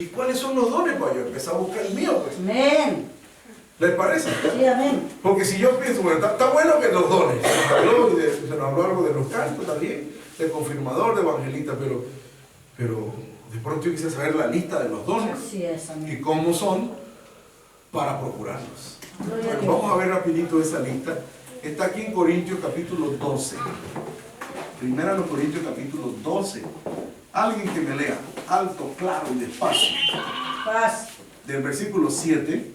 ¿Y cuáles son los dones? Pues yo empecé a buscar el mío, pues. Amén. ¿Les parece? Sí, amén. Porque si yo pienso, bueno, está bueno que los dones, se nos habló algo de los cantos también, de confirmador, de evangelista, pero de pronto yo quise saber la lista de los dones Así es, amén. y cómo son para procurarlos. Gloria a Bueno, Dios. vamos a ver rapidito esa lista. Está aquí en Corintios capítulo 12. Primera los Corintios capítulo 12. Alguien que me lea, alto, claro y despacio. Paz. Del versículo 7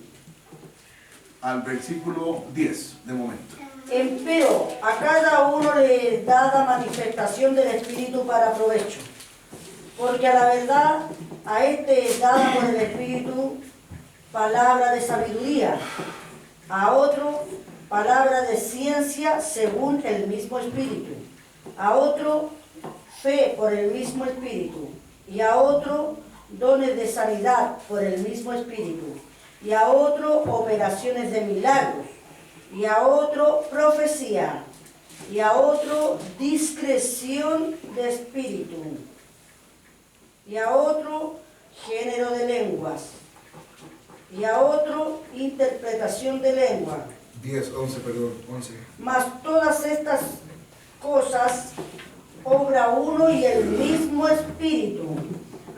al versículo 10, de momento. Empero a cada uno le es dada manifestación del Espíritu para provecho. Porque a la verdad, a este es dada por el Espíritu palabra de sabiduría, a otro palabra de ciencia según el mismo Espíritu, a otro fe por el mismo Espíritu, y a otro dones de sanidad por el mismo Espíritu, y a otro operaciones de milagros, y a otro profecía, y a otro discreción de espíritu, y a otro género de lenguas, y a otro interpretación de lengua. 10, 11, perdón, 11. Mas todas estas cosas obra uno y el mismo Espíritu,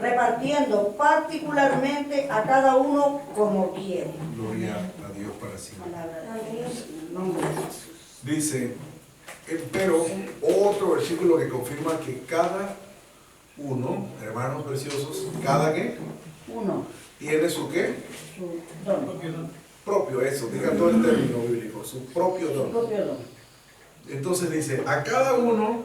repartiendo particularmente a cada uno como quiere. Gloria a Dios para siempre. Palabra de Dios, en el nombre de Jesús. Dice, pero otro versículo que confirma que cada uno, hermanos preciosos, cada que Uno, tiene su qué, su don, propio, eso, diga todo el término bíblico, su propio su don. propio don. Entonces dice, a cada uno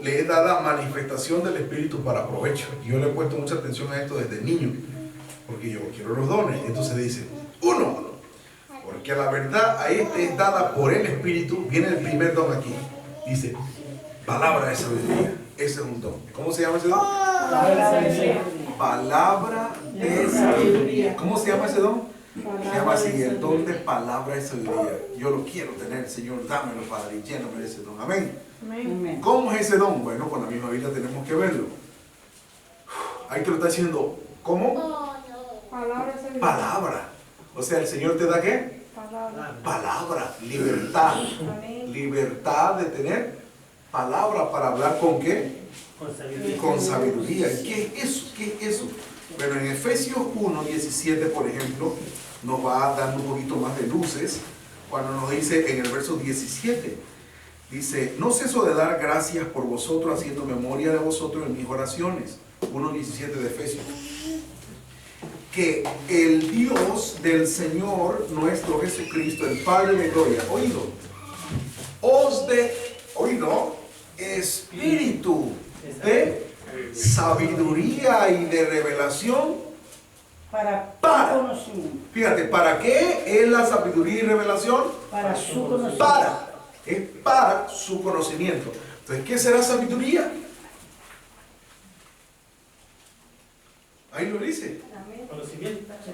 le he dado manifestación del Espíritu para provecho. Y yo le he puesto mucha atención a esto desde niño, porque yo quiero los dones. Entonces dice, uno, porque a la verdad a este es dada por el Espíritu. Viene el primer don aquí. Dice, palabra de sabiduría. Ese es un don. ¿Cómo se llama ese don? Palabra de sabiduría. ¿Cómo se llama ese don? Se llama así, el don de palabra de sabiduría. Yo lo quiero tener, Señor, dámelo, Padre, y lléname de ese don. Amén. Amén. ¿Cómo es ese don? Bueno, con la misma Biblia tenemos que verlo. Ahí te lo está diciendo, ¿cómo? Palabra. O sea, el Señor te da ¿qué? Palabra, libertad. Libertad de tener palabra para hablar con ¿qué? Con sabiduría. ¿Y qué es eso? ¿Qué es eso? Bueno, en Efesios 1:17, por ejemplo, nos va dando un poquito más de luces cuando nos dice en el verso 17, dice, no ceso de dar gracias por vosotros, haciendo memoria de vosotros en mis oraciones. 1:17 de Efesios. Que el Dios del Señor nuestro Jesucristo, el Padre de gloria, oído, os dé, oído, espíritu de sabiduría y de revelación. Para conocimiento. Fíjate, ¿para qué es la sabiduría y revelación? Para su conocimiento. Es para su conocimiento. Entonces, ¿qué será sabiduría? Ahí lo dice.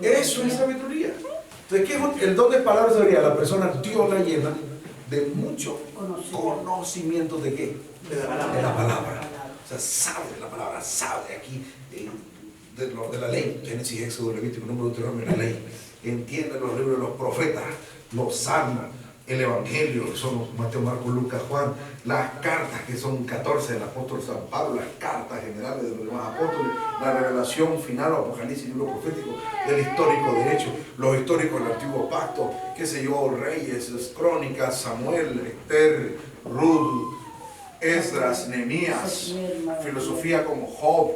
Eso es sabiduría. Entonces, ¿qué es el don de palabra de sabiduría? La persona, Dios la llena de mucho conocimiento de qué? De la palabra. O sea, sabe de la palabra, sabe aquí de la ley. Génesis, Éxodo, Levítico, Número, Deuteronomio, la ley. Entiende los libros de los profetas, los salmos, el Evangelio, son Mateo, Marcos, Lucas, Juan, las cartas que son 14 del apóstol San Pablo, las cartas generales de los demás apóstoles, la revelación final, Apocalipsis, libro profético, el histórico derecho, los históricos del antiguo pacto, qué sé yo, Reyes, Crónicas, Samuel, Esther, Ruth, Esdras, Nehemías, filosofía como Job,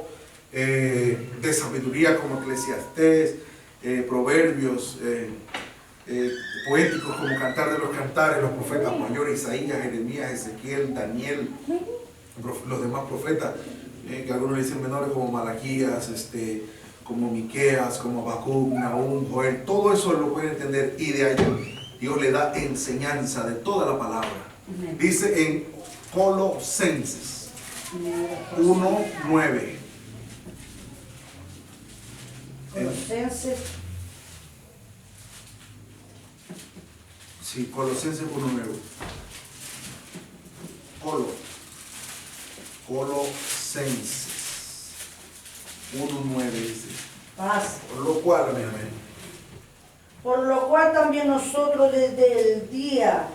de sabiduría como Eclesiastés, Proverbios, poéticos como Cantar de los Cantares, los profetas mayores, Isaías, Jeremías, Ezequiel, Daniel, los demás profetas, que algunos le dicen menores como Malaquías, como Miqueas, como Habacuc, Nahum, Joel, todo eso lo pueden entender y de ahí Dios le da enseñanza de toda la palabra. Dice en Colosenses 1:9. Colosenses. Sí, Colosenses 1:9. Colosenses 1:9 dice. Paz. Por lo cual, amén. Por lo cual también nosotros desde el día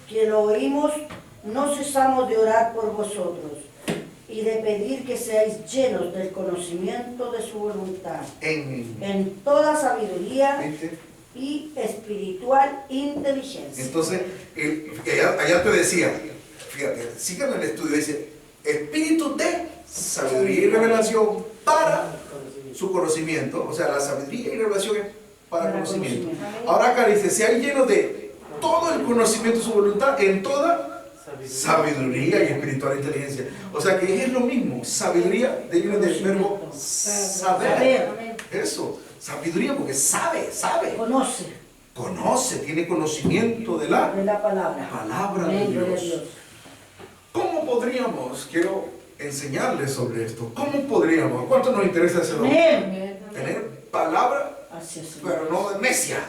que lo oímos, no cesamos de orar por vosotros y de pedir que seáis llenos del conocimiento de su voluntad, en toda sabiduría. ¿Viste? Y espiritual inteligencia. Entonces, allá te decía, fíjate, sigan el estudio, dice, espíritu de sabiduría y revelación para su conocimiento, o sea, la sabiduría y revelación es para conocimiento. Ahora acá dice, sean llenos de todo el conocimiento de su voluntad, en toda sabiduría y espiritual inteligencia. O sea, que es lo mismo, sabiduría viene del verbo saber. Eso. Sabiduría porque sabe. Conoce, tiene conocimiento de la palabra de Dios. ¿Cómo podríamos, quiero enseñarles sobre esto, cómo podríamos, cuánto nos interesa ese don? Tener palabra, pero no de necia,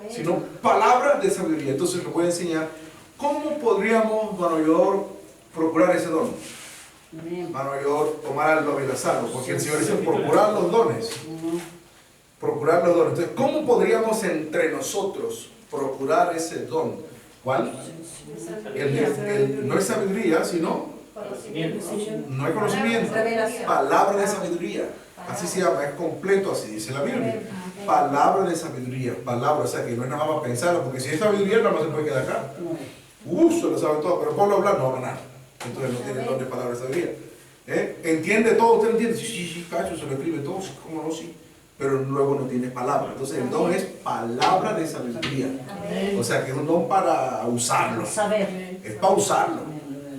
sino palabra de sabiduría. Entonces les voy a enseñar cómo podríamos, hermano Ayodor, procurar ese don. Hermano Ayodor, tomar al Abilazar, porque el Señor dice procurar los dones. Procurar los dones. Entonces, ¿cómo podríamos entre nosotros procurar ese don? ¿Cuál? No es sabiduría, sino no hay conocimiento. Palabra de sabiduría. Así se llama, es completo, así dice la Biblia. Palabra de sabiduría. Palabra, o sea que no es nada más para pensarlo, porque si es sabiduría, nada más se puede quedar acá. Se lo sabe todo, pero Pablo hablar no va a ganar. Entonces no tiene don de palabra de sabiduría. ¿Entiende todo? ¿Usted entiende? Sí, cacho, se lo escribe todo, ¿cómo no? Sí. Pero luego no tiene palabra. Entonces el don es palabra de sabiduría. O sea que es un don para usarlo. Es para usarlo.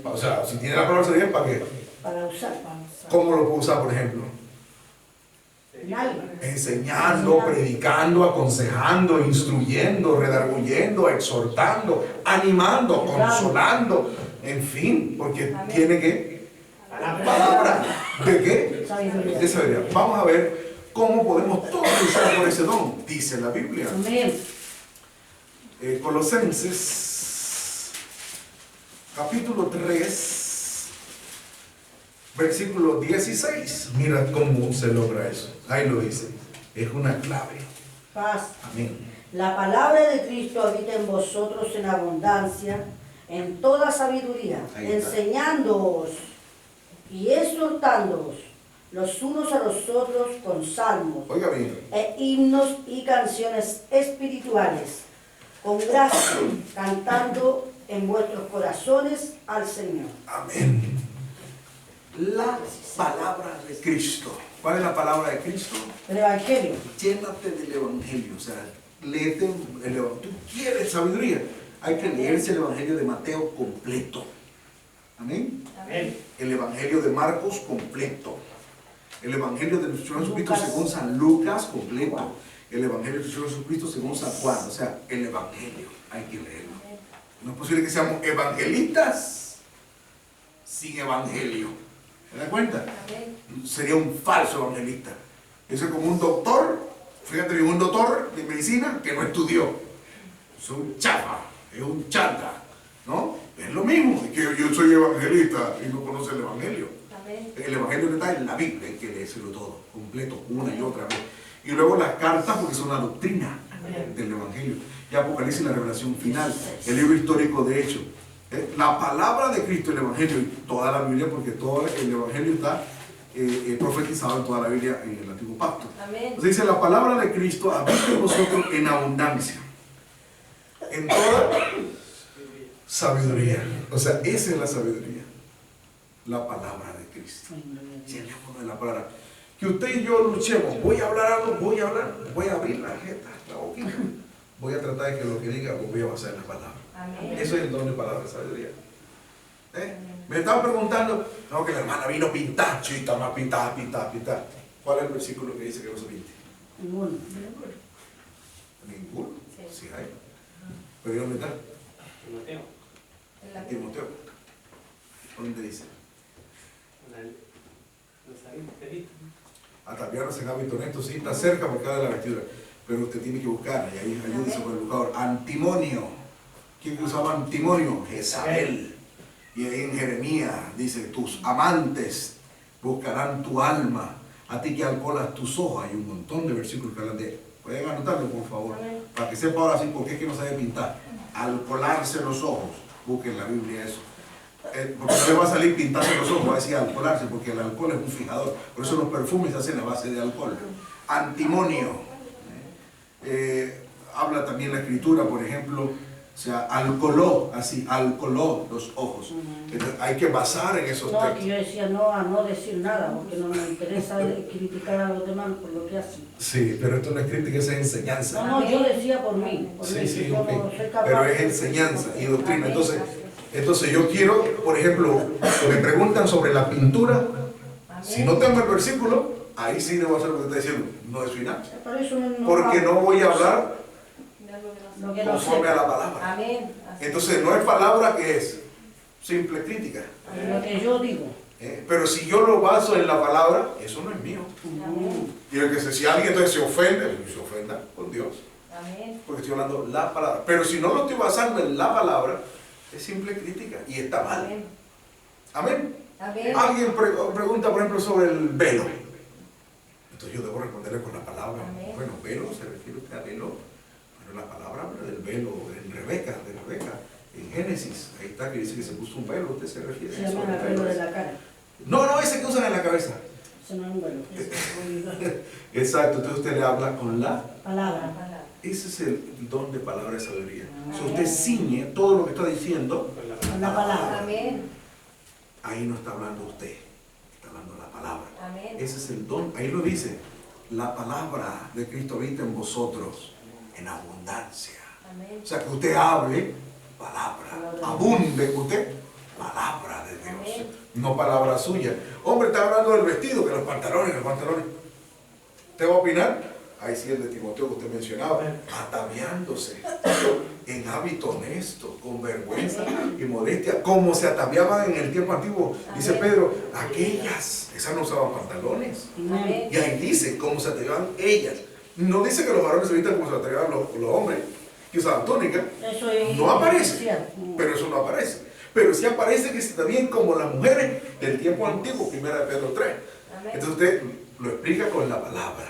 O sea, si tiene la palabra de sabiduría, ¿para qué? Para usar. ¿Cómo lo puedo usar, por ejemplo? Enseñando, predicando, aconsejando, instruyendo, redarguyendo, exhortando, animando, consolando, en fin, porque tiene que palabra. ¿De qué? De sabiduría. Vamos a ver cómo podemos todos usar por ese don, dice la Biblia. Colosenses, capítulo 3, versículo 16. Mira cómo se logra eso. Ahí lo dice. Es una clave. Paz. Amén. La palabra de Cristo habita en vosotros en abundancia, en toda sabiduría, enseñándoos y exhortándoos los unos a los otros con salmos e himnos y canciones espirituales, con gracia, cantando en vuestros corazones al Señor. Amén. La palabra de Cristo. ¿Cuál es la palabra de Cristo? El Evangelio. Llénate del Evangelio. O sea, léete el Evangelio. ¿Tú quieres sabiduría? Hay que leerse el Evangelio de Mateo completo. Amén. Amén. El Evangelio de Marcos completo. El Evangelio de nuestro Señor Jesucristo según San Lucas completo. El Evangelio de nuestro Señor Jesucristo según San Juan. O sea, el Evangelio. Hay que leerlo. No es posible que seamos evangelistas sin Evangelio. ¿Se da cuenta? Sería un falso evangelista. Eso es como un doctor, fíjate, un doctor de medicina que no estudió. Es un chafa, es un chanta, ¿no? Es lo mismo, es que yo soy evangelista y no conoce el Evangelio. El Evangelio está en la Biblia, hay que leérselo todo, completo, una y otra vez. Y luego las cartas, porque son la doctrina del Evangelio. Y Apocalipsis, la revelación final, el libro histórico de Hechos. La palabra de Cristo, el Evangelio y toda la Biblia, porque todo el Evangelio está profetizado en toda la Biblia en el Antiguo Pacto. Entonces dice, la palabra de Cristo habita en vosotros en abundancia, en toda sabiduría. O sea, esa es la sabiduría, la palabra de Cristo. Llenemos de la palabra. Que usted y yo luchemos. Voy a hablar algo, voy a abrir la jeta, la boquita. Voy a tratar de que lo que diga lo voy a basar en la palabra. Amén. Eso es el don de palabra de sabiduría. Me estaban preguntando, no, que la hermana vino a pintar, chita, más pintar. ¿Cuál es el versículo que dice que no se pinte? Ninguno. ¿Ninguno? Sí hay. ¿Pero dónde está? Timoteo. ¿Dónde dice? Ataviarnos en hábito honesto, sí, está cerca por cada de la vestidura. Pero usted tiene que buscar, y ahí ayúdese con el buscador. Antimonio. ¿Quién usaba antimonio? Jezabel. Y ahí en Jeremías dice, tus amantes buscarán tu alma, A ti que alcoholas tus ojos, hay un montón de versículos que hablan de... Pueden anotarlo, por favor, para que sepa ahora sí por qué es que no sabe pintar. Alcoholarse los ojos, busquen en la Biblia eso. Porque no le va a salir pintarse los ojos, va a decir alcoholarse, porque el alcohol es un fijador. Por eso los perfumes se hacen a base de alcohol. Antimonio. Habla también la escritura, por ejemplo, o sea, alcoholó, así, alcoholó los ojos. Entonces, hay que basar en esos textos. No, que yo decía no a no decir nada, porque no me interesa criticar a los demás por lo que hacen. Sí, pero esto no es crítica, es enseñanza. No, yo decía por mí. Sí, yo okay. no soy capaz. Pero es enseñanza y doctrina. Entonces yo quiero, por ejemplo, me preguntan sobre la pintura. Si no tengo el versículo, ahí sí debo hacer lo que está diciendo. No es final. Porque no voy a hablar conforme a la palabra. Entonces no es palabra que es simple crítica. Lo que yo digo. Pero si yo lo baso en la palabra, eso no es mío. Y el que si alguien entonces se ofende, se ofenda con Dios. Porque estoy hablando la palabra. Pero si no lo estoy basando en la palabra, es simple crítica y está mal. Amén. Alguien pregunta, por ejemplo, sobre el velo. Entonces yo debo responderle con la palabra. Bueno, velo, ¿se refiere usted a velo? Pero la palabra habla del velo en Rebeca, en Génesis. Ahí está que dice que se puso un velo. ¿Usted se refiere a eso? Se llama el velo de la cara. No, ese que usan en la cabeza. Eso no es un velo. Exacto, entonces usted le habla con la palabra. Ese es el don de palabra de sabiduría. Si usted ciñe todo lo que está diciendo con la palabra. Ahí no está hablando usted, está hablando la palabra. Ese es el don, ahí lo dice. La palabra de Cristo habita en vosotros en abundancia. O sea, que usted hable palabra, abunde usted palabra de Dios, no palabra suya. Hombre, está hablando del vestido, que los pantalones. ¿Usted va a opinar? Ahí sí el de Timoteo que usted mencionaba, ataviándose en hábito honesto, con vergüenza y modestia, como se ataviaban en el tiempo antiguo. Dice Pedro, esas no usaban pantalones. Y ahí dice cómo se ataviaban ellas. No dice que los varones se vistan como se ataviaban los hombres, que usaban túnica. No aparece, pero eso no aparece. Pero sí aparece que se atavían como las mujeres del tiempo antiguo, 1 Pedro 3. Entonces usted lo explica con la palabra.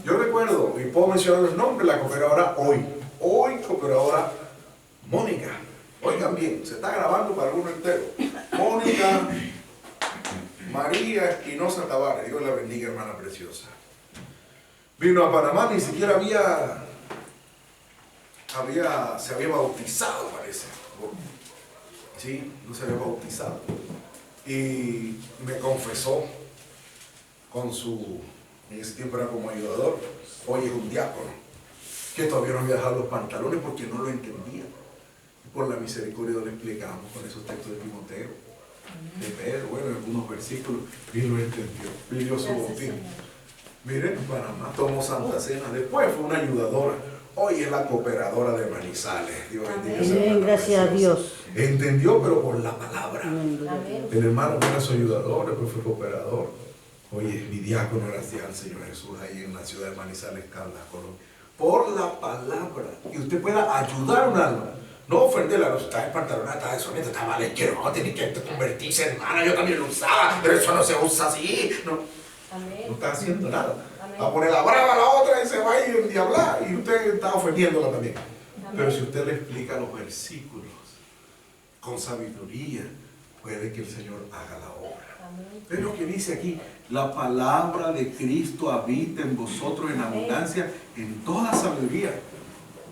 Yo recuerdo, y puedo mencionar los nombres, la cooperadora hoy cooperadora Mónica. Oigan bien, se está grabando para uno entero. Mónica María Espinosa Tavares, Dios la bendiga, hermana preciosa. Vino a Panamá, ni siquiera se había bautizado, parece. Sí, no se había bautizado. Y me confesó en ese tiempo era como ayudador, hoy es un diácono, que todavía no había dejado los pantalones porque no lo entendía. Y por la misericordia le explicamos con esos textos de Timoteo, de Pedro, bueno, algunos versículos, y lo entendió, pidió su bautismo. Miren, en Panamá tomó Santa Cena, después fue una ayudadora, hoy es la cooperadora de Manizales. Dios bendiga. Gracias a Dios. Entendió, pero por la palabra. El hermano era su ayudador, después fue cooperador. Oye, mi diácono, gracias al Señor Jesús, ahí en la ciudad de Manizales, Caldas, Colombia. Por la palabra, que usted pueda ayudar a un alma. No ofenderla, no está espantalonada, está deshonesta, está mal hecho, no, tiene que convertirse, hermana, yo también lo usaba, pero eso no se usa así. No está haciendo nada. Va a poner la brava a la otra y se va a ir a endiablar, y usted está ofendiéndola también. Pero si usted le explica los versículos con sabiduría, puede que el Señor haga la obra. Es lo que dice aquí, la palabra de Cristo habita en vosotros en abundancia, en toda sabiduría,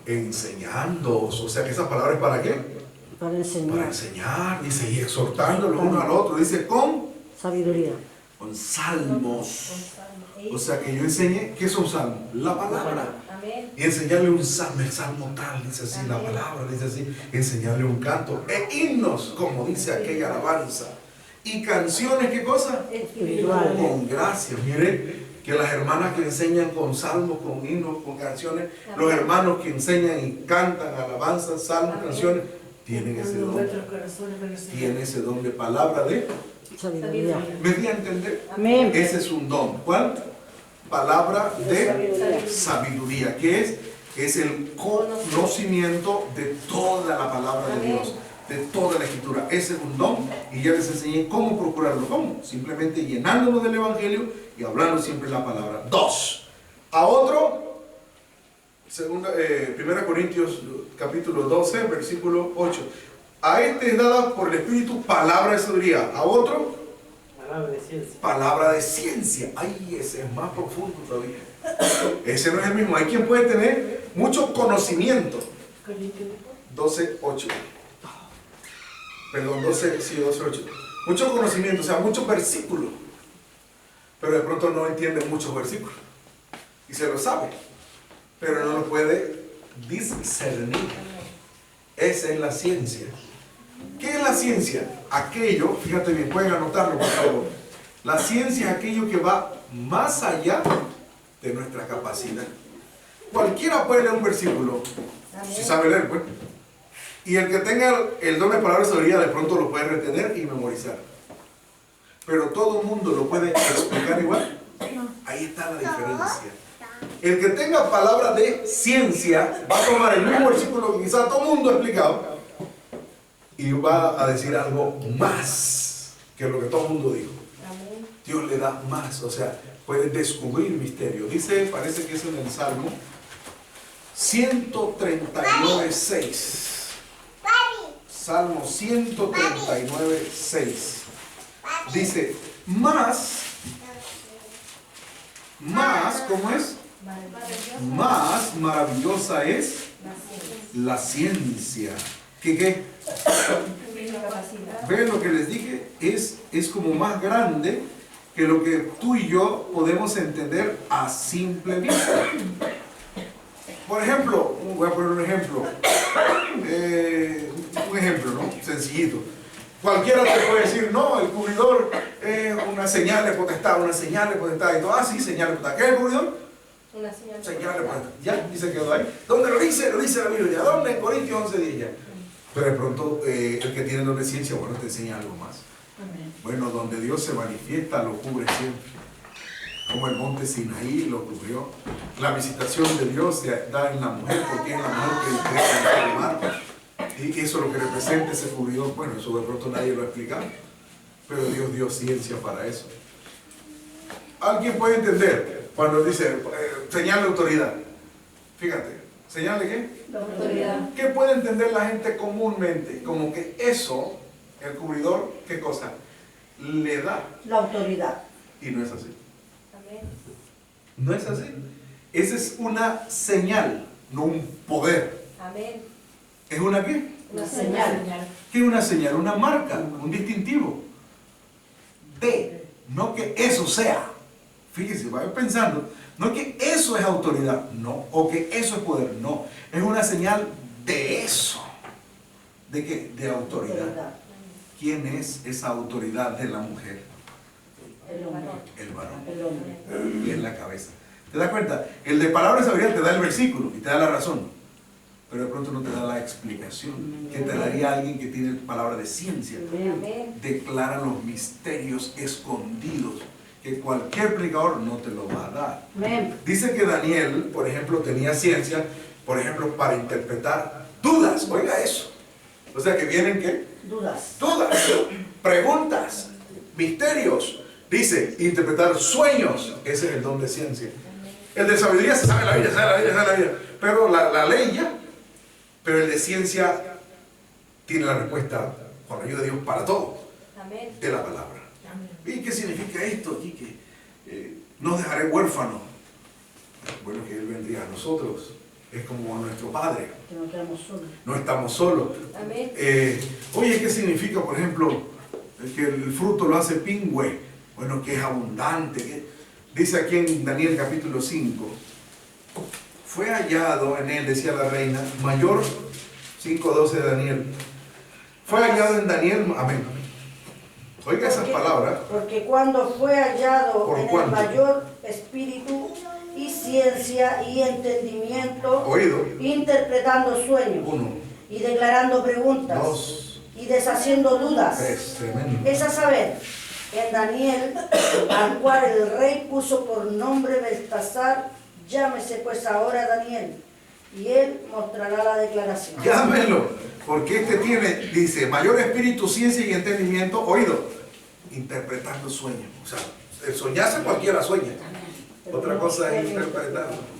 enseñándoos. O sea que esa palabra es ¿para qué? Para enseñar. Para enseñar, dice, y exhortándolo uno al otro, dice, con sabiduría. Con salmos. O sea que yo enseñé, ¿qué es un salmo? La palabra. Y enseñarle un salmo, el salmo tal, dice así, la palabra, dice así, enseñarle un canto, himnos, como dice aquella alabanza. Y canciones, ¿qué cosa? Espirituales. Con gracia. Mire, que las hermanas que enseñan con salmos, con himnos, con canciones, los hermanos que enseñan y cantan alabanzas, salmos, canciones, tienen ese don. Tienen ese don de palabra de sabiduría. ¿Me di a entender? Amén. Ese es un don. ¿Cuál? Palabra de sabiduría. ¿Qué es? Es el conocimiento de toda la palabra de Dios. de toda la Escritura. Ese es un don y ya les enseñé cómo procurarlo. ¿Cómo? Simplemente llenándonos del Evangelio y hablando siempre la palabra. 2. A otro, 1 Corintios capítulo 12, versículo 8. A este es dada por el Espíritu palabra de sabiduría. A otro, palabra de ciencia. Palabra de ciencia. Ay, ese es más profundo todavía. Ese no es el mismo. Hay quien puede tener mucho conocimiento. 12, 8. Perdón, 12, sí, 12, 8. Mucho conocimiento, o sea, muchos versículos. Pero de pronto no entiende muchos versículos. Y se lo sabe. Pero no lo puede discernir. Esa es la ciencia. ¿Qué es la ciencia? Aquello, fíjate bien, pueden anotarlo por favor. La ciencia es aquello que va más allá de nuestra capacidad. Cualquiera puede leer un versículo, si sabe leer, pues. Y el que tenga el don de palabra de sabiduría de pronto lo puede retener y memorizar. Pero todo el mundo lo puede explicar igual. Ahí está la diferencia. El que tenga palabra de ciencia va a tomar el mismo versículo que quizás todo el mundo ha explicado y va a decir algo más que lo que todo el mundo dijo. Dios le da más, o sea, puede descubrir misterio. Dice, parece que es en el Salmo 139:6. Salmo 139:6. Dice, más, ¿cómo es? Más maravillosa es la ciencia. ¿Qué? ¿Ven lo que les dije? Es como más grande que lo que tú y yo podemos entender a simple vista. Por ejemplo, voy a poner un ejemplo. Un ejemplo, ¿no? Sencillito. Cualquiera te puede decir, no, el cubridor es una señal de potestad, una señal de potestad. Y todo, sí, señal de potestad. ¿Qué es el cubridor? Una señal de potestad. Ya, y se quedó ahí. ¿Dónde lo dice? Lo dice la Biblia. ¿Dónde? En Corintios 11:10 ya. Pero de pronto, el que tiene don de ciencia, bueno, te enseña algo más. Bueno, donde Dios se manifiesta, lo cubre siempre. Como el monte Sinaí lo cubrió. La visitación de Dios se da en la mujer, porque es la mujer que crea el mar. Y eso es lo que representa ese cubridor. Bueno, eso de pronto nadie lo ha explicado. Pero Dios dio ciencia para eso. ¿Alguien puede entender cuando dice señal de autoridad? Fíjate, ¿señal de qué? De autoridad. ¿Qué puede entender la gente comúnmente? Como que eso, el cubridor, ¿qué cosa? Le da la autoridad. Y no es así. Amén. No es así. Esa es una señal, no un poder. Amén. ¿Es una qué? Una señal. ¿Qué es una señal? Una marca, un distintivo. No que eso sea. Fíjese, vaya pensando. No que eso es autoridad, no. O que eso es poder, no. Es una señal de eso. ¿De qué? De autoridad. ¿Quién es esa autoridad de la mujer? El hombre. El varón. El hombre. Y en la cabeza. ¿Te das cuenta? El de palabra de sabiduría te da el versículo y te da la razón. Pero de pronto no te da la explicación que te daría alguien que tiene palabra de ciencia. Amén. Declara los misterios escondidos que cualquier predicador no te lo va a dar. Amén. Dice que Daniel, por ejemplo, tenía ciencia, por ejemplo, para interpretar dudas. Oiga eso. O sea que vienen ¿qué? Dudas. Dudas, preguntas, misterios. Dice, interpretar sueños. Ese es el don de ciencia. El de sabiduría se sabe la Biblia, sabe la Biblia. Pero la ley ya. Pero el de ciencia tiene la respuesta con la ayuda de Dios para todo. Amén. De la palabra. ¿Y qué significa esto aquí? Que no dejaré huérfano. Bueno, que Él vendría a nosotros. Es como nuestro Padre. Que no estamos solos. No estamos solos. Amén. Oye, ¿qué significa, por ejemplo, que el fruto lo hace pingüe? Bueno, que es abundante. Dice aquí en Daniel capítulo 5. Fue hallado en él, decía la reina, mayor, 5:12 de Daniel. Fue hallado en Daniel, amén. Oiga esas palabras. Porque cuando fue hallado ¿Por en cuánto? el mayor espíritu y ciencia y entendimiento, Oído. interpretando sueños 1, y declarando preguntas 2, y deshaciendo dudas. 3, tremendo. Es a saber, en Daniel, al cual el rey puso por nombre Beltasar, llámese pues ahora Daniel, y él mostrará la declaración. Llámelo, porque este tiene, dice, mayor espíritu, ciencia y entendimiento, oído, interpretando sueños. O sea, el soñarse cualquiera sueña. Otra cosa es interpretarlo.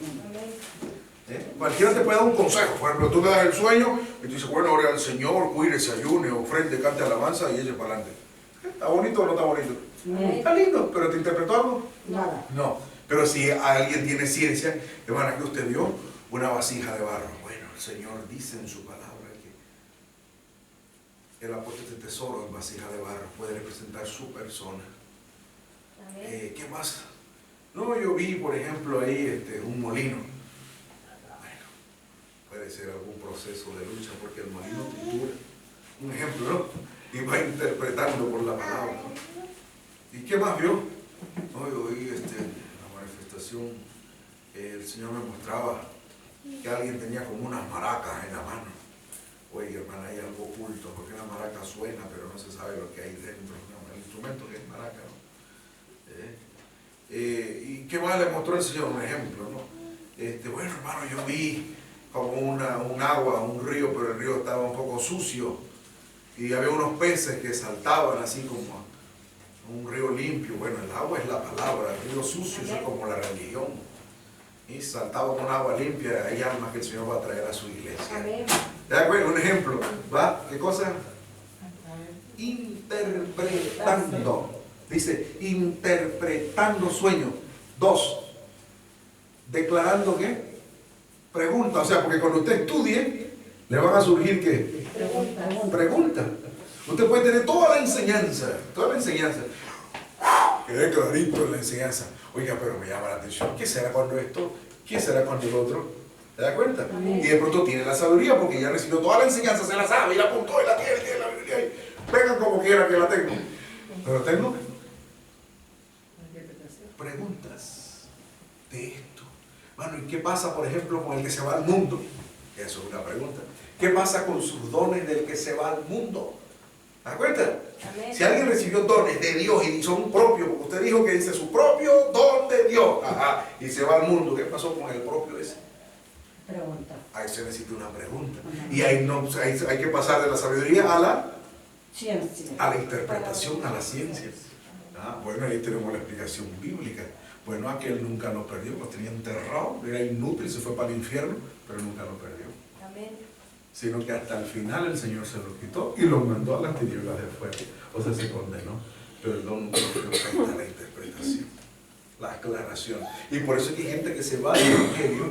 Cualquiera te puede dar un consejo. Por ejemplo, tú le das el sueño y tú dices, bueno, ore al Señor, cuídese, ayune, ofrende, cante alabanza y eche para adelante. ¿Está bonito o no está bonito? Está lindo, pero ¿te interpretó algo? Nada. No. Pero si alguien tiene ciencia, hermana, que usted vio una vasija de barro. Bueno, el Señor dice en su palabra que Él ha puesto este tesoro en vasija de barro, puede representar su persona. ¿Qué más? No, yo vi, por ejemplo, ahí un molino. Bueno, puede ser algún proceso de lucha porque el molino tritura. Un ejemplo, ¿no? Y va interpretando por la palabra. ¿Y qué más vio? No, yo vi la manifestación. El Señor me mostraba que alguien tenía como unas maracas en la mano. Oye, hermana, hay algo oculto, porque una maraca suena, pero no se sabe lo que hay dentro. No, el instrumento que es maraca, ¿no? ¿Y qué más le mostró el Señor? Un ejemplo, ¿no? Bueno, hermano, yo vi como un agua, un río, pero el río estaba un poco sucio. Y había unos peces que saltaban así como un río limpio. Bueno, el agua es la palabra, el río sucio es como la religión. Y saltaba con agua limpia, hay almas que el Señor va a traer a su iglesia. ¿De acuerdo? Un ejemplo, ¿va? ¿Qué cosa? Interpretando. Dice, interpretando sueños. 2. Declarando qué? Pregunta. O sea, porque cuando usted estudie, le van a surgir ¿qué? Pregunta. Usted puede tener toda la enseñanza. Quedé clarito en la enseñanza. Oiga, pero me llama la atención. ¿Qué será cuando esto? ¿Qué será cuando el otro? ¿Se da cuenta? Y de pronto tiene la sabiduría porque ya recibió toda la enseñanza, se la sabe y la apuntó y la tiene la Biblia ahí. Vengan como quiera que la tengo. Pero tengo preguntas de esto. Bueno, ¿y qué pasa, por ejemplo, con el que se va al mundo? Eso es una pregunta. ¿Qué pasa con sus dones del que se va al mundo? ¿Se da cuenta? Si alguien recibió dones de Dios y son propios, porque usted dijo que dice su propio don de Dios, y se va al mundo, ¿qué pasó con el propio ese? Pregunta. Ahí se necesita una pregunta. Y ahí hay que pasar de la sabiduría a la ciencia, a la interpretación, a la ciencia. Bueno, ahí tenemos la explicación bíblica. Bueno, aquel nunca lo perdió, lo tenía enterrado, era inútil, se fue para el infierno, pero nunca lo perdió. Amén. Sino que hasta el final el Señor se lo quitó y lo mandó a las tinieblas de fuego. O sea, se condenó. Pero el don nunca lo perdió. Falta la interpretación, la aclaración. Y por eso es que hay gente que se va del evangelio.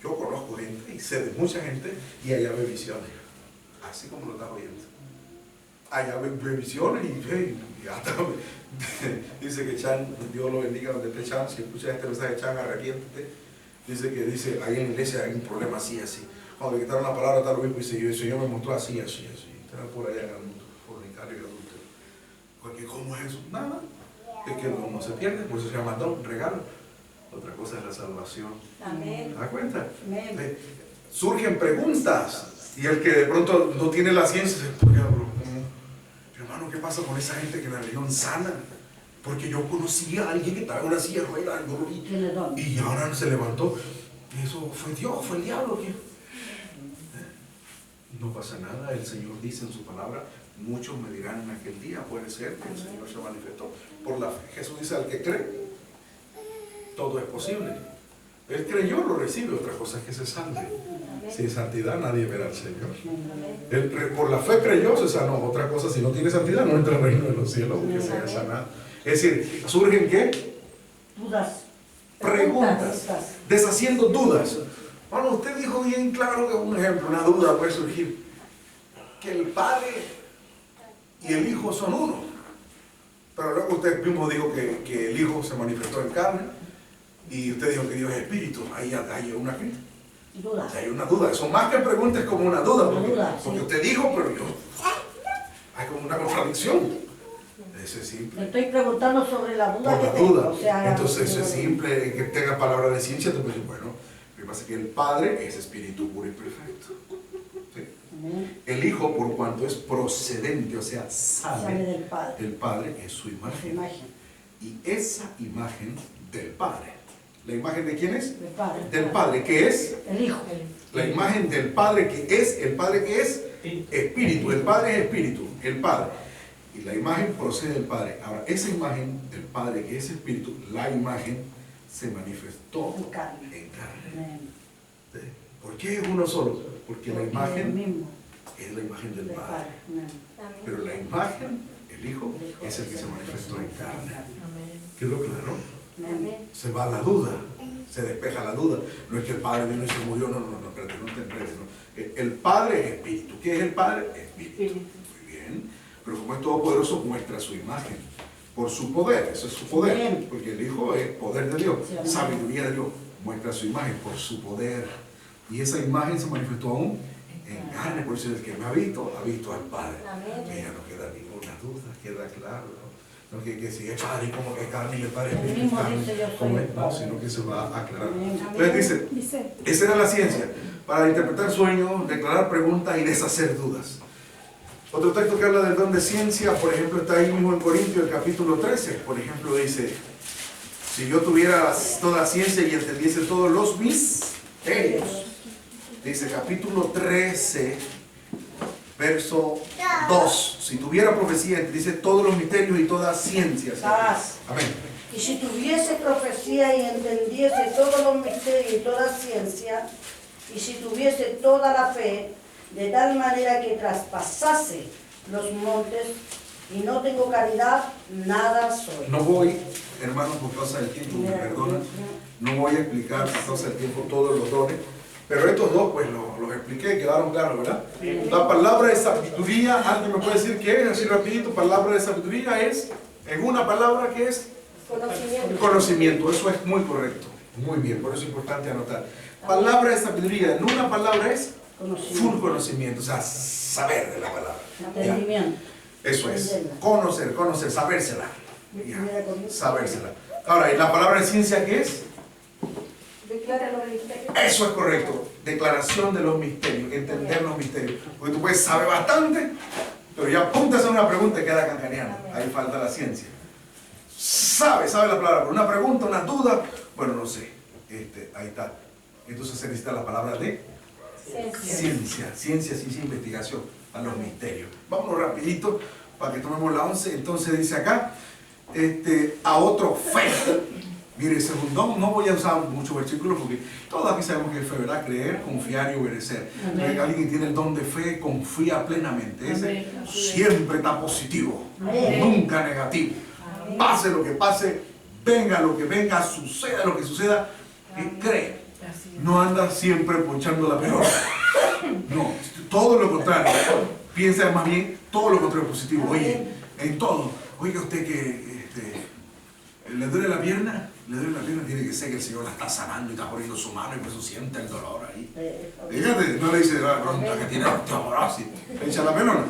Yo conozco gente y sé de mucha gente y allá ve visiones. Así como lo estás oyendo. Allá ve visiones y hasta dice que Chan, Dios lo bendiga donde esté Chan, si escuchas este mensaje Chan, arrepiéntete. Dice, ahí en la iglesia hay un problema así. Cuando le quitaron la palabra tal obispo, dice, el Señor me mostró así. Estaba por allá en el mundo, fornicario y adúltero. Porque ¿cómo es eso? Nada. Es que el don no se pierde, por eso se llama don, regalo. Otra cosa es la salvación. Amén. ¿Te das cuenta? Amén. Surgen preguntas y el que de pronto no tiene la ciencia se pone hermano, ¿qué pasa con esa gente que la religión sana? Porque yo conocí a alguien que estaba en una silla de ruedas y ahora se levantó. Eso fue Dios, fue el diablo. No pasa nada, el Señor dice en su palabra, muchos me dirán en aquel día, puede ser que el Señor se manifestó por la fe. Jesús dice, al que cree, todo es posible. Él creyó, lo recibe, otra cosa es que se salve. Sin santidad nadie verá al Señor. Él por la fe creyó, se sanó. Otra cosa, si no tiene santidad, no entra al reino de los cielos porque se haya sanado. Es decir, surgen ¿qué? Dudas. Preguntas. Deshaciendo dudas. Bueno, usted dijo bien claro que un ejemplo, una duda puede surgir. Que el Padre y el Hijo son uno. Pero luego usted mismo dijo que el Hijo se manifestó en carne. Y usted dijo que Dios es espíritu. Ahí hay una duda. Hay una duda. Son más que preguntas, como una duda. Porque usted dijo, pero yo. Hay como una contradicción. Eso es simple. Le estoy preguntando sobre la duda. Por la duda. O sea, entonces eso es simple. Que tenga palabra de ciencia, tú puedes decir, bueno, lo que pasa es que el Padre es espíritu puro y perfecto. ¿Sí? El Hijo, por cuanto es procedente, o sea, sale del Padre. El Padre es su imagen. Y esa imagen del Padre ¿La imagen de quién es? Del Padre. Del Padre, que es El Hijo. la imagen del Padre, que es el Padre, que es Espíritu. El Padre es Espíritu, el Padre. Y la imagen procede del Padre. Ahora, esa imagen del Padre, que es Espíritu, la imagen se manifestó En carne. en carne. Amén. ¿Por qué es uno solo? Porque la Es el imagen mismo. es la imagen del Del Padre. Padre. Amén. Pero la imagen, el Hijo, es el que se manifestó en carne. ¿Quedó claro? Amén. Se va la duda, se despeja la duda. No es que el Padre vino y se murió, no, espérate, no te enredes. No. El Padre es Espíritu. ¿Qué es el Padre? Espíritu. Muy bien. Pero como es todopoderoso, muestra su imagen. Por su poder, eso es su poder. Bien. Porque el Hijo es poder de Dios, Sí, amén. sabiduría de Dios. Muestra su imagen por su poder. Y esa imagen se manifestó aún en carne. Por eso el que me ha visto al Padre. Amén. Mira, no queda ninguna duda, queda claro. No que si es Padre, como que es carne y el Padre es El Espíritu, mismo carne, dice, yo soy ¿cómo el es? No, Padre. sino que se va a aclarar. Amén. Entonces dice, esa era la ciencia, para interpretar sueños, declarar preguntas y deshacer dudas. Otro texto que habla del don de ciencia, por ejemplo, está ahí mismo en Corintios, el capítulo 13, por ejemplo, dice, si yo tuviera toda ciencia y entendiese todos los misterios, dice capítulo 13, verso 2, si tuviera profecía, dice todos los misterios y toda ciencia. Amén. Y si tuviese profecía y entendiese todos los misterios y toda ciencia, y si tuviese toda la fe, de tal manera que traspasase los montes, y no tengo caridad, nada soy. No voy, hermanos, por causa del tiempo, me perdonan, no voy a explicar por causa del tiempo todos los dones, pero estos dos pues los expliqué, quedaron claros, ¿verdad? La palabra de sabiduría, ¿alguien me puede decir qué es? Así rapidito, palabra de sabiduría es, en una palabra, ¿qué es? Conocimiento. Conocimiento, eso es muy correcto, muy bien, por eso es importante anotar. Palabra de sabiduría, en una palabra es full conocimiento, o sea, saber de la palabra. ¿Ya? Entendimiento. Eso es, Entenderla. conocer, sabérsela. Ya, Primera Corintios. sabérsela. Ahora, ¿y la palabra de ciencia qué es? Declara los misterios. Eso es correcto, declaración de los misterios, entender los misterios. Porque tú puedes saber bastante, pero ya apuntas a una pregunta y queda cancaneando. Ahí falta la ciencia. Sabe la palabra, pero una pregunta, una duda, bueno, no sé. Ahí está. Entonces se necesita la palabra de ciencia, investigación a los misterios. Vámonos rapidito para que tomemos la 11. Entonces dice acá, a otro fe. Mire, según don, no voy a usar muchos versículos porque todos aquí sabemos que es fe, ¿verdad? Creer, confiar y obedecer. Alguien que tiene el don de fe confía plenamente. Ese siempre está positivo, nunca negativo. Pase lo que pase, venga lo que venga, suceda lo que suceda, que cree. No anda siempre ponchando la pelota. No, todo lo contrario. Piensa más bien todo lo contrario positivo. Oye, en todo. Oiga usted que le duele la pierna, tiene que ser que el Señor la está sanando y está poniendo su mano y por eso siente el dolor ahí. Fíjate, no le dice pronto que tiene osteoporosis, le echa la pelona.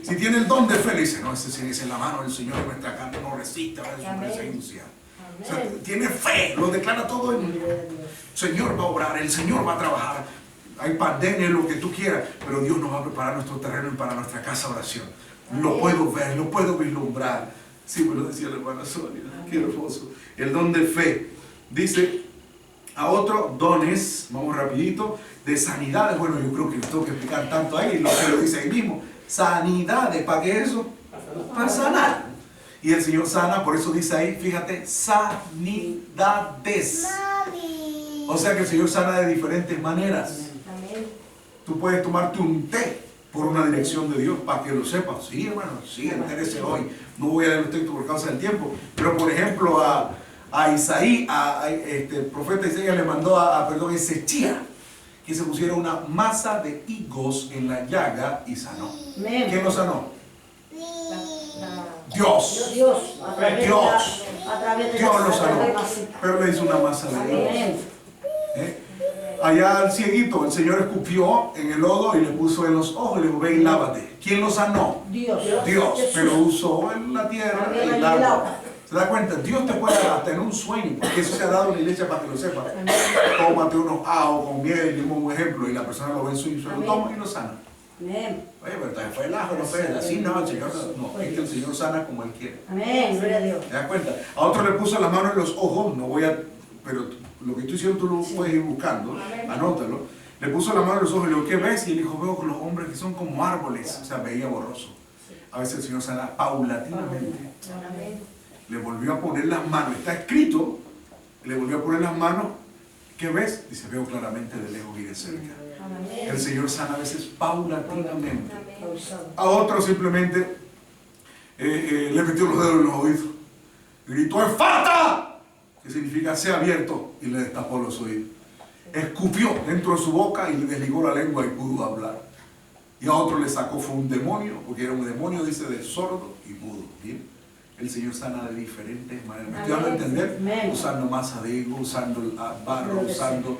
Si tiene el don de fe, le dice, no, ese es la mano del Señor, nuestra carne no resiste a su presencia. O sea, tiene fe, lo declara todo el Señor va a obrar, el Señor va a trabajar. Hay pandemia, lo que tú quieras, pero Dios nos va a preparar nuestro terreno y para nuestra casa de oración. Lo puedo ver, lo puedo vislumbrar. Sí, me lo decía la hermana Sonia, qué hermoso. El don de fe. Dice, a otros dones, vamos rapidito, de sanidades. Bueno, yo creo que les tengo que explicar tanto ahí, lo que lo dice ahí mismo. Sanidades, ¿para qué es eso? Para sanar. Y el Señor sana, por eso dice ahí, fíjate, sanidades. O sea que el Señor sana de diferentes maneras. Tú puedes tomarte un té por una dirección de Dios, para que lo sepas. Sí, hermano, sí, entérese hoy. No voy a leer los textos por causa del tiempo. Pero, por ejemplo, a Isaí, el profeta Isaías le mandó a Ezechía, que se pusiera una masa de higos en la llaga y sanó. ¿Quién lo sanó? Dios. Dios Dios lo sanó. Pero le hizo una masa de higos. Allá al cieguito, el Señor escupió en el lodo y le puso en los ojos y le dijo, ve y lávate. ¿Quién lo sanó? Dios. Pero usó en la tierra el agua. ¿Se da cuenta? Dios te puede dar hasta en un sueño, porque eso se ha dado en la iglesia para que lo sepas. Tómate unos ajos con miel, dimos un ejemplo, y la persona lo ve en sueño, se lo toma y lo sana. Amén. Oye, pero también fue el ajo, no fue así, no, el Señor no. Es que el Señor sana como Él quiere. Amén, gloria a Dios. ¿Te das cuenta? A otro le puso la mano en los ojos, no voy a pero lo que estoy diciendo tú lo puedes ir buscando, anótalo. Le puso la mano en los ojos y le dijo, ¿qué ves? Y él dijo, veo con los hombres que son como árboles, o sea, veía borroso. A veces el Señor sana paulatinamente. Le volvió a poner las manos, está escrito, le volvió a poner las manos, ¿qué ves? Dice, veo claramente de lejos y de cerca. El Señor sana a veces paulatinamente. A otro simplemente le metió los dedos en los oídos. Gritó, ¡Efata! Que significa, sea abierto, y le destapó los oídos. Escupió dentro de su boca y le desligó la lengua y pudo hablar. Y a otro le sacó, fue un demonio, porque era un demonio, dice, de sordo y mudo. ¿Bien? El Señor sana de diferentes maneras. ¿Me estoy dando a entender? Usando masa de higo, usando barro, usando,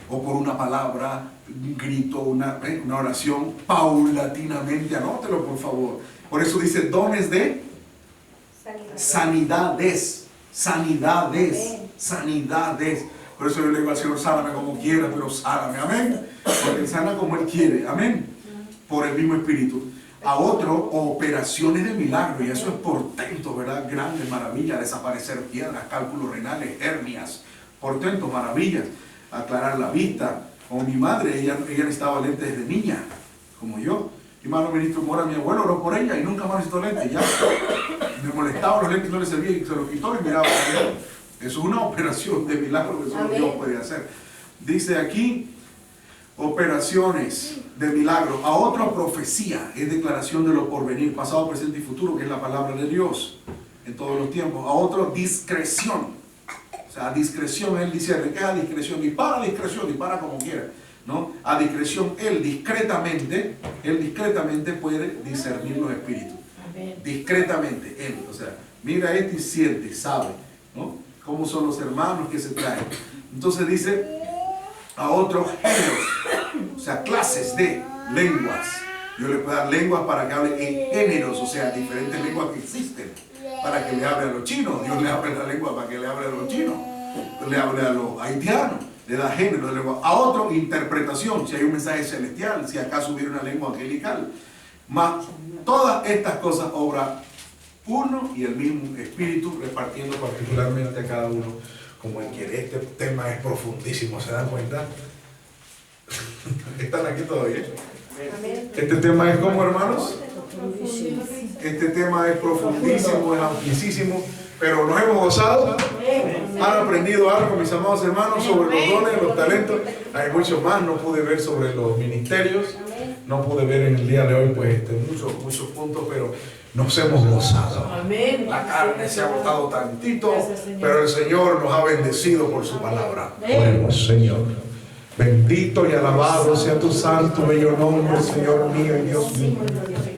o por una palabra, un grito, una oración, paulatinamente. Anótelo, por favor. Por eso dice dones de sanidades. Sanidades. Sanidades. Por eso yo le digo al Señor, sáname como quiera, pero sáname. Amén. Porque Él sana como Él quiere. Amén. Por el mismo Espíritu. A otro, operaciones de milagro, y eso es portento, ¿verdad? Grandes maravillas, desaparecer piedras, cálculos renales, hernias, portentos, maravillas, aclarar la vista. Como mi madre, ella necesitaba lentes desde niña, como yo. Mi hermano ministro Mora, mi abuelo oró por ella y nunca más necesitó lentes. Ya me molestaba, los lentes no le servían y se los quitó y miraba. Eso es una operación de milagro que solo Dios puede hacer. Dice aquí, operaciones de milagro. A otra, profecía, es declaración de lo porvenir, pasado, presente y futuro, que es la palabra de Dios en todos los tiempos. A otro, discreción. O sea, a discreción, él dice, ¿qué es a discreción? Y para como quiera, ¿no? A discreción, él discretamente puede discernir los espíritus. Discretamente, él, o sea, mira y siente, sabe, ¿no? Cómo son los hermanos que se traen. Entonces dice, a otros géneros, o sea, clases de lenguas. Yo le puedo dar lenguas para que hable en géneros, o sea, diferentes lenguas que existen, para que le hable a los chinos. Dios le abre la lengua para que le hable a los chinos, le hable a los haitianos, le da género de lengua. A otro, interpretación, si hay un mensaje celestial, si acaso hubiera una lengua angelical. Más todas estas cosas obra uno y el mismo Espíritu, repartiendo particularmente a cada uno como Él quiere. Este tema es profundísimo, ¿se dan cuenta? ¿Están aquí todavía? Este tema es como, hermanos, este tema es profundísimo, es amplísimo, pero nos hemos gozado. Han aprendido algo, mis amados hermanos, sobre los dones, los talentos. Hay mucho más. No pude ver sobre los ministerios, no pude ver en el día de hoy pues muchos puntos, pero nos hemos gozado. La carne se ha agotado tantito, pero el Señor nos ha bendecido por su palabra. Bueno, Señor, bendito y alabado sea tu santo bello nombre, Señor mío y Dios mío.